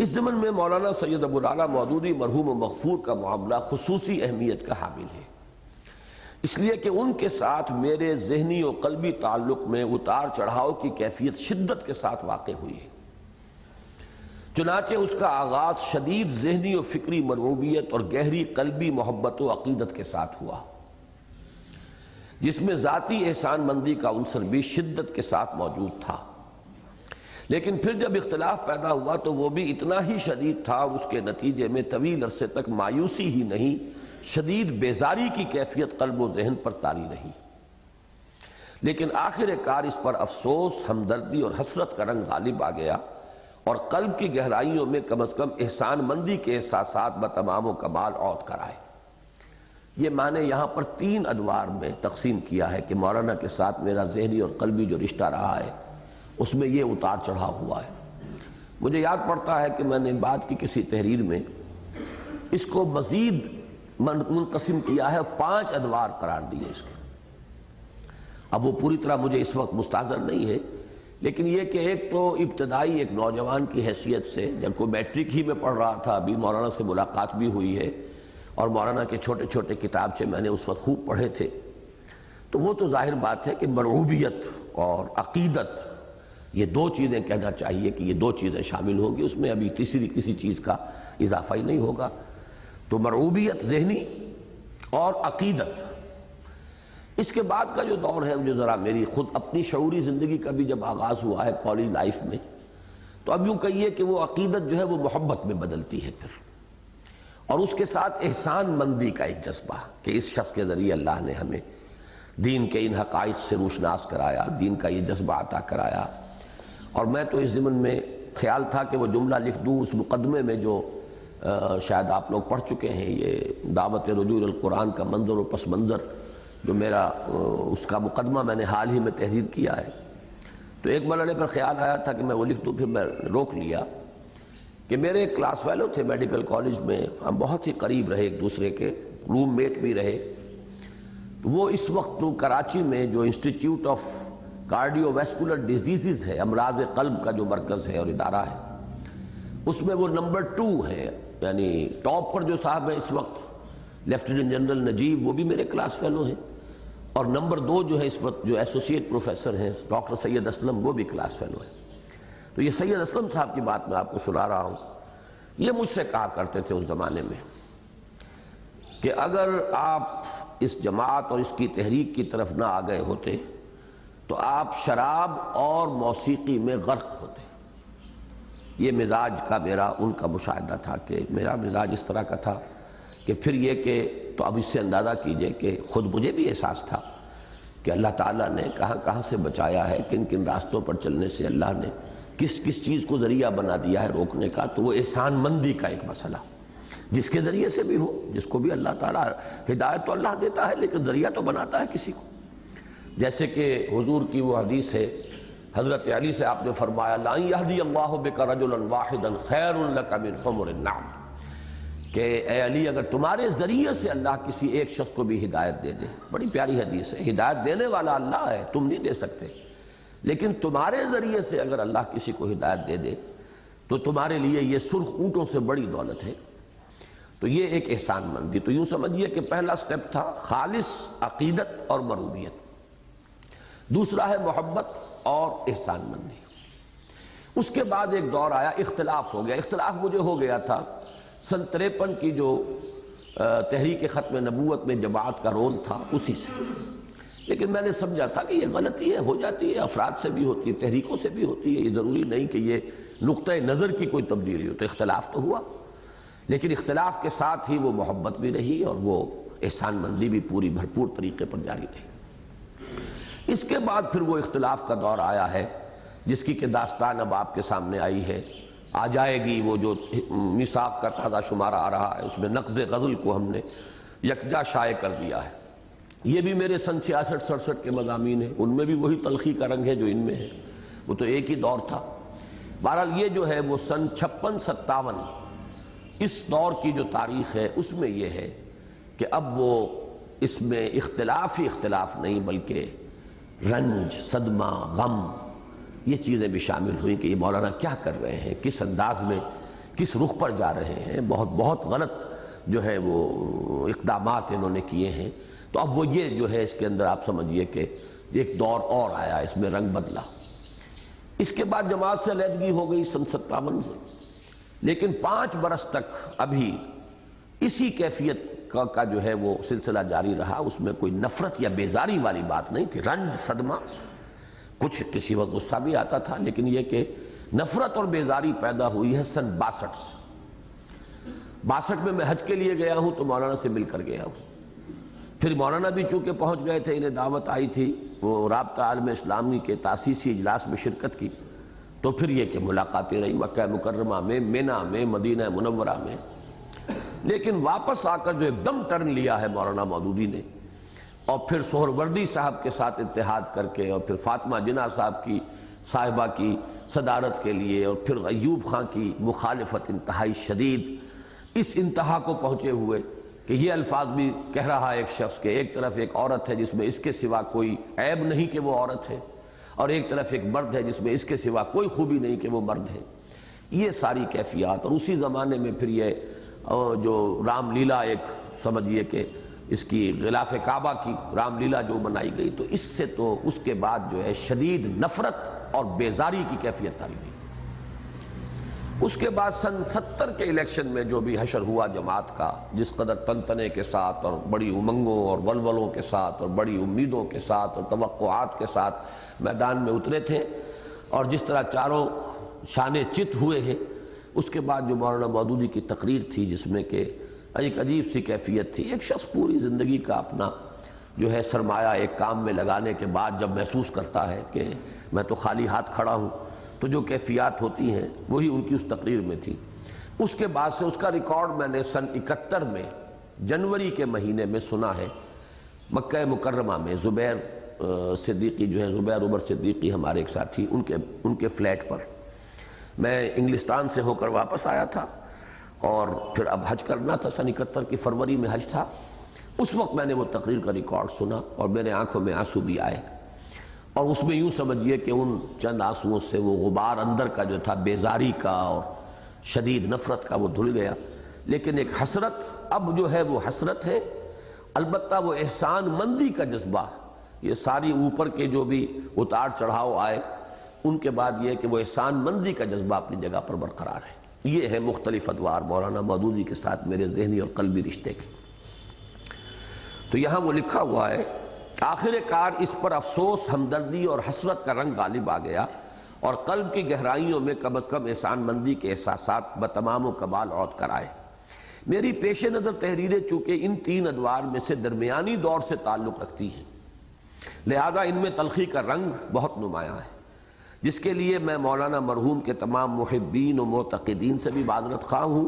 اس ضمن میں مولانا سید ابو الاعلیٰ مودودی مرحوم و مغفور کا معاملہ خصوصی اہمیت کا حامل ہے، اس لیے کہ ان کے ساتھ میرے ذہنی و قلبی تعلق میں اتار چڑھاؤ کی کیفیت شدت کے ساتھ واقع ہوئی ہے۔ چنانچہ اس کا آغاز شدید ذہنی و فکری مرغوبیت اور گہری قلبی محبت و عقیدت کے ساتھ ہوا، جس میں ذاتی احسان مندی کا عنصر بھی شدت کے ساتھ موجود تھا، لیکن پھر جب اختلاف پیدا ہوا تو وہ بھی اتنا ہی شدید تھا، اس کے نتیجے میں طویل عرصے تک مایوسی ہی نہیں، شدید بیزاری کی کیفیت قلب و ذہن پر طاری رہی۔ لیکن آخر کار اس پر افسوس، ہمدردی اور حسرت کا رنگ غالب آ گیا، اور قلب کی گہرائیوں میں کم از کم احسان مندی کے احساسات بتمام و کمال عود کرائے۔ یہ میں نے یہاں پر 3 ادوار میں تقسیم کیا ہے کہ مولانا کے ساتھ میرا ذہنی اور قلبی جو رشتہ رہا ہے اس میں یہ اتار چڑھاؤ ہوا ہے۔ مجھے یاد پڑتا ہے کہ میں نے بعد کی کسی تحریر میں اس کو مزید منقسم کیا ہے، 5 ادوار قرار دیے اس کے۔ اب وہ پوری طرح مجھے اس وقت مستحضر نہیں ہے، لیکن یہ کہ ایک تو ابتدائی ایک نوجوان کی حیثیت سے جب کوئی میٹرک ہی میں پڑھ رہا تھا، ابھی مولانا سے ملاقات بھی ہوئی ہے اور مولانا کے چھوٹے چھوٹے کتابچے میں نے اس وقت خوب پڑھے تھے، تو وہ تو ظاہر بات ہے کہ مرغوبیت اور عقیدت، یہ 2 چیزیں کہنا چاہیے کہ یہ 2 چیزیں شامل ہوگی، اس میں ابھی تیسری کسی چیز کا اضافہ ہی نہیں ہوگا۔ تو مرغوبیت ذہنی اور عقیدت۔ اس کے بعد کا جو دور ہے جو ذرا میری خود اپنی شعوری زندگی کا بھی جب آغاز ہوا ہے کالج لائف میں، تو اب یوں کہیے کہ وہ عقیدت جو ہے وہ محبت میں بدلتی ہے پھر، اور اس کے ساتھ احسان مندی کا ایک جذبہ کہ اس شخص کے ذریعے اللہ نے ہمیں دین کے ان حقائق سے روشناس کرایا، دین کا یہ جذبہ عطا کرایا۔ اور میں تو اس ضمن میں خیال تھا کہ وہ جملہ لکھ دوں اس مقدمے میں جو شاید آپ لوگ پڑھ چکے ہیں، یہ دعوت رجوع القرآن کا منظر و پس منظر، جو میرا اس کا مقدمہ میں نے حال ہی میں تحریر کیا ہے۔ تو ایک مرحلے پر خیال آیا تھا کہ میں وہ لکھ دوں، پھر میں روک لیا کہ میرے ایک کلاس فیلو تھے میڈیکل کالج میں، ہم بہت ہی قریب رہے ایک دوسرے کے، روم میٹ بھی رہے۔ وہ اس وقت تو کراچی میں جو institute of cardio vascular diseases ہے، امراض قلب کا جو مرکز ہے اور ادارہ ہے، اس میں وہ نمبر 2 ہے، یعنی ٹاپ پر جو صاحب ہیں اس وقت لیفٹیننٹ جنرل نجیب، وہ بھی میرے کلاس فیلو ہیں، اور نمبر 2 جو ہے اس وقت جو ایسوسیٹ پروفیسر ہیں ڈاکٹر سید اسلم، وہ بھی کلاس فیلو ہیں۔ تو یہ سید اسلم صاحب کی بات میں آپ کو سنا رہا ہوں، یہ مجھ سے کہا کرتے تھے اس زمانے میں کہ اگر آپ اس جماعت اور اس کی تحریک کی طرف نہ آ گئے ہوتے تو آپ شراب اور موسیقی میں غرق ہوتے۔ یہ مزاج کا میرا ان کا مشاہدہ تھا کہ میرا مزاج اس طرح کا تھا کہ پھر یہ کہ تو اب اس سے اندازہ کیجئے کہ خود مجھے بھی احساس تھا کہ اللہ تعالیٰ نے کہاں کہاں سے بچایا ہے، کن کن راستوں پر چلنے سے اللہ نے کس کس چیز کو ذریعہ بنا دیا ہے روکنے کا۔ تو وہ احسان مندی کا ایک مسئلہ، جس کے ذریعے سے بھی ہو، جس کو بھی اللہ تعالیٰ ہدایت تو اللہ دیتا ہے لیکن ذریعہ تو بناتا ہے کسی کو۔ جیسے کہ حضور کی وہ حدیث ہے، حضرت علی سے آپ نے فرمایا لَن يَهْدِيَ اللَّهُ بِكَ رَجُلًا وَاحِدًا خَيْرٌ لَكَ مِنْ حُمُرِ النَّعَمِ، کہ اے علی اگر تمہارے ذریعے سے اللہ کسی ایک شخص کو بھی ہدایت دے دے، بڑی پیاری حدیث ہے، ہدایت دینے والا اللہ ہے، تم نہیں دے سکتے، لیکن تمہارے ذریعے سے اگر اللہ کسی کو ہدایت دے دے تو تمہارے لیے یہ سرخ اونٹوں سے بڑی دولت ہے۔ تو یہ ایک احسان مندی، تو یوں سمجھیے کہ پہلا سٹیپ تھا خالص عقیدت اور مرغوبیت، دوسرا ہے محبت اور احسان مندی۔ اس کے بعد ایک دور آیا، اختلاف ہو گیا۔ اختلاف مجھے ہو گیا تھا سن 53 کی جو تحریک ختم نبوت میں جماعت کا رول تھا اسی سے، لیکن میں نے سمجھا تھا کہ یہ غلطی ہے، ہو جاتی ہے، افراد سے بھی ہوتی ہے، تحریکوں سے بھی ہوتی ہے، یہ ضروری نہیں کہ یہ نقطۂ نظر کی کوئی تبدیلی ہو۔ تو اختلاف تو ہوا، لیکن اختلاف کے ساتھ ہی وہ محبت بھی رہی اور وہ احسان مندی بھی پوری بھرپور طریقے پر جاری رہی۔ اس کے بعد پھر وہ اختلاف کا دور آیا ہے جس کی کہ داستان اب آپ کے سامنے آئی ہے، آ جائے گی۔ وہ جو میثاق کا تازہ شمارہ آ رہا ہے اس میں نقض غزل کو ہم نے یکجا شائع کر دیا ہے۔ یہ بھی میرے سن 66-67 کے مضامین ہیں، ان میں بھی وہی تلخی کا رنگ ہے جو ان میں ہے، وہ تو ایک ہی دور تھا۔ بہرحال یہ جو ہے وہ سن 56-57 اس دور کی جو تاریخ ہے اس میں یہ ہے کہ اب وہ اس میں اختلاف ہی اختلاف نہیں بلکہ رنج، صدمہ، غم، یہ چیزیں بھی شامل ہوئیں کہ یہ مولانا کیا کر رہے ہیں، کس انداز میں کس رخ پر جا رہے ہیں، بہت بہت غلط جو ہے وہ اقدامات انہوں نے کیے ہیں۔ تو اب وہ یہ جو ہے اس کے اندر آپ سمجھیے کہ ایک دور اور آیا، اس میں رنگ بدلا۔ اس کے بعد جماعت سے علیحدگی ہو گئی سن 57 سے، لیکن 5 برس تک ابھی اسی کیفیت کا جو ہے وہ سلسلہ جاری رہا۔ اس میں کوئی نفرت یا بیزاری والی بات نہیں تھی، رنج، صدمہ، کچھ کسی وقت غصہ بھی آتا تھا، لیکن یہ کہ نفرت اور بیزاری پیدا ہوئی ہے سن 62 سے۔ 62 میں میں حج کے لیے گیا ہوں تو مولانا سے مل کر گیا ہوں۔ پھر مولانا بھی چونکہ پہنچ گئے تھے، انہیں دعوت آئی تھی وہ رابطہ عالم اسلامی کے تاسیسی اجلاس میں شرکت کی، تو پھر یہ کہ ملاقاتیں رہی مکہ مکرمہ میں، مینا میں، مدینہ منورہ میں۔ لیکن واپس آ کر جو ایک دم ٹرن لیا ہے مولانا مودودی نے، اور پھر سہروردی صاحب کے ساتھ اتحاد کر کے، اور پھر فاطمہ جناح صاحب کی صاحبہ کی صدارت کے لیے، اور پھر ایوب خان کی مخالفت انتہائی شدید، اس انتہا کو پہنچے ہوئے کہ یہ الفاظ بھی کہہ رہا ہے ایک شخص کہ ایک طرف ایک عورت ہے جس میں اس کے سوا کوئی عیب نہیں کہ وہ عورت ہے، اور ایک طرف ایک مرد ہے جس میں اس کے سوا کوئی خوبی نہیں کہ وہ مرد ہے۔ یہ ساری کیفیات، اور اسی زمانے میں پھر یہ جو رام لیلا ایک سمجھیے کہ اس کی غلاف کعبہ کی رام لیلا جو بنائی گئی، تو اس سے تو اس کے بعد جو ہے شدید نفرت اور بیزاری کی کیفیت آئی گئی۔ اس کے بعد سن 70 کے الیکشن میں جو بھی حشر ہوا جماعت کا، جس قدر تنتنے کے ساتھ اور بڑی امنگوں اور ولولوں کے ساتھ اور بڑی امیدوں کے ساتھ اور توقعات کے ساتھ میدان میں اترے تھے، اور جس طرح چاروں شانے چت ہوئے ہیں، اس کے بعد جو مولانا مودودی کی تقریر تھی جس میں کہ ایک عجیب سی کیفیت تھی، ایک شخص پوری زندگی کا اپنا جو ہے سرمایہ ایک کام میں لگانے کے بعد جب محسوس کرتا ہے کہ میں تو خالی ہاتھ کھڑا ہوں، تو جو کیفیات ہوتی ہیں وہی ان کی اس تقریر میں تھی۔ اس کے بعد سے اس کا ریکارڈ میں نے سن 71 میں جنوری کے مہینے میں سنا ہے، مکہ مکرمہ میں زبیر صدیقی جو ہے، زبیر عمر صدیقی ہمارے ایک ساتھی، ان کے فلیٹ پر میں انگلستان سے ہو کر واپس آیا تھا، اور پھر اب حج کرنا تھا، سن 71 کی فروری میں حج تھا۔ اس وقت میں نے وہ تقریر کا ریکارڈ سنا اور میرے آنکھوں میں آنسو بھی آئے، اور اس میں یوں سمجھیے کہ ان چند آنسوؤں سے وہ غبار اندر کا جو تھا بیزاری کا اور شدید نفرت کا وہ دھل گیا۔ لیکن ایک حسرت اب جو ہے وہ حسرت ہے، البتہ وہ احسان مندی کا جذبہ، یہ ساری اوپر کے جو بھی اتار چڑھاؤ آئے ان کے بعد یہ کہ وہ احسان مندی کا جذبہ اپنی جگہ پر برقرار ہے۔ یہ ہے مختلف ادوار مولانا مودودی کے ساتھ میرے ذہنی اور قلبی رشتے کے۔ تو یہاں وہ لکھا ہوا ہے، آخر کار اس پر افسوس، ہمدردی اور حسرت کا رنگ غالب آ گیا، اور قلب کی گہرائیوں میں کم از کم احسان مندی کے احساسات بتمام و کمال عود کر آئے۔ میری پیش نظر تحریریں چونکہ ان 3 ادوار میں سے درمیانی دور سے تعلق رکھتی ہیں، لہذا ان میں تلخی کا رنگ بہت نمایاں ہے، جس کے لیے میں مولانا مرحوم کے تمام محبین و معتقدین سے بھی معذرت خواہ ہوں،